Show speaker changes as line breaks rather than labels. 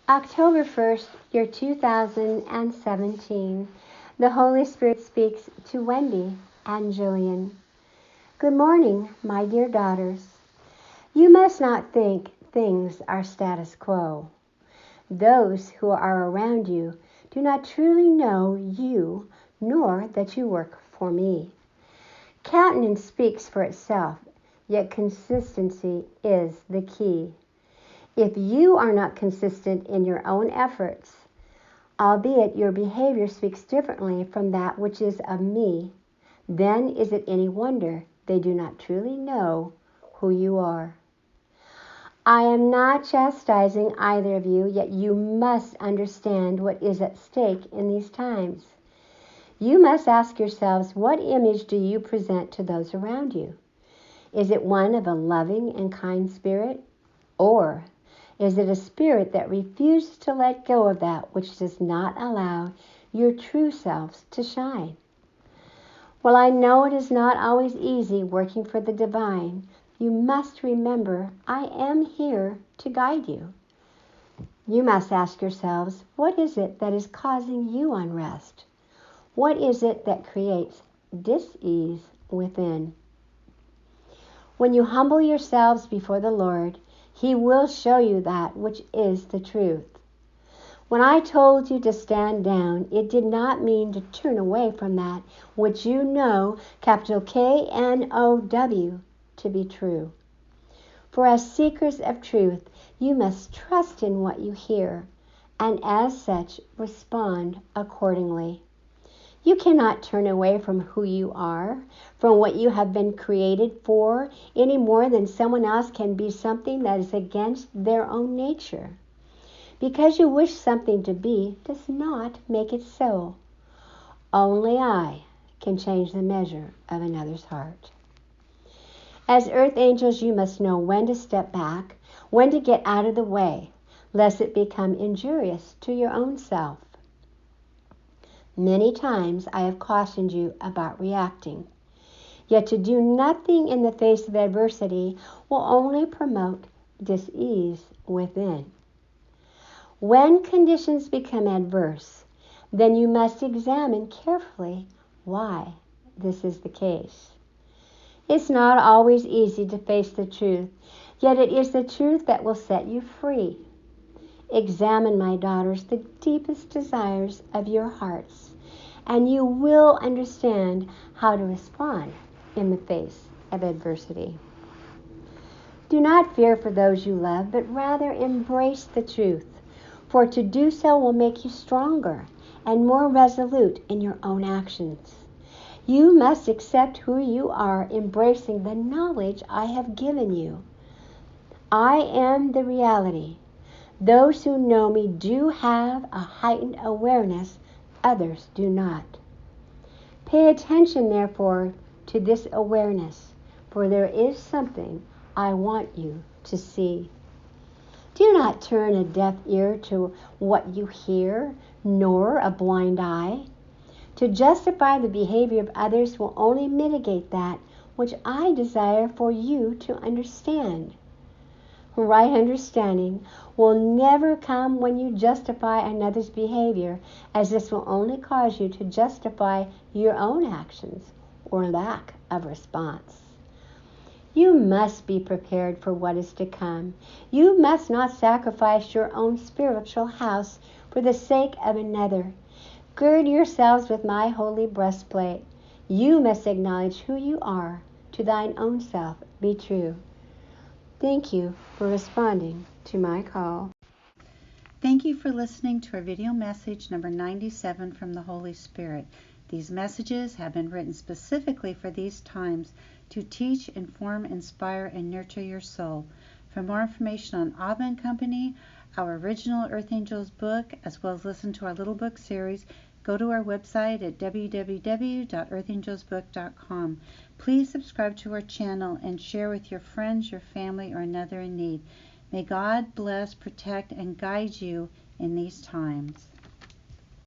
October 1st, year 2017, the Holy Spirit speaks to Wendy and Jillian. Good morning, my dear daughters. You must not think things are status quo. Those who are around you do not truly know you, nor that you work for me. Countenance speaks for itself, yet consistency is the key. If you are not consistent in your own efforts, albeit your behavior speaks differently from that which is of me, then is it any wonder they do not truly know who you are? I am not chastising either of you, yet you must understand what is at stake in these times. You must ask yourselves, what image do you present to those around you? Is it one of a loving and kind spirit? Or is it a spirit that refuses to let go of that which does not allow your true selves to shine? While I know it is not always easy working for the divine, you must remember I am here to guide you. You must ask yourselves, what is it that is causing you unrest? What is it that creates dis-ease within? When you humble yourselves before the Lord, He will show you that which is the truth. When I told you to stand down, it did not mean to turn away from that which you know, capital K-N-O-W, to be true. For as seekers of truth, you must trust in what you hear, and as such, respond accordingly. You cannot turn away from who you are, from what you have been created for, any more than someone else can be something that is against their own nature. Because you wish something to be does not make it so. Only I can change the measure of another's heart. As earth angels, you must know when to step back, when to get out of the way, lest it become injurious to your own self. Many times I have cautioned you about reacting. Yet to do nothing in the face of adversity will only promote dis-ease within. When conditions become adverse, then you must examine carefully why this is the case. It's not always easy to face the truth, yet it is the truth that will set you free. Examine, my daughters, the deepest desires of your hearts, and you will understand how to respond in the face of adversity. Do not fear for those you love, but rather embrace the truth, for to do so will make you stronger and more resolute in your own actions. You must accept who you are, embracing the knowledge I have given you. I am the reality. Those who know me do have a heightened awareness, others do not. Pay attention, therefore, to this awareness, for there is something I want you to see. Do not turn a deaf ear to what you hear, nor a blind eye. To justify the behavior of others will only mitigate that which I desire for you to understand. Right understanding will never come when you justify another's behavior, as this will only cause you to justify your own actions or lack of response. You must be prepared for what is to come. You must not sacrifice your own spiritual house for the sake of another. Gird yourselves with my holy breastplate. You must acknowledge who you are, to thine own self be true. Thank you for responding to my call.
Thank you for listening to our video message number 97 from the Holy Spirit. These messages have been written specifically for these times to teach, inform, inspire, and nurture your soul. For more information on ABBA and Company, our original Earth Angels book, as well as listen to our little book series, go to our website at www.earthangelsbook.com. Please subscribe to our channel and share with your friends, your family, or another in need. May God bless, protect, and guide you in these times.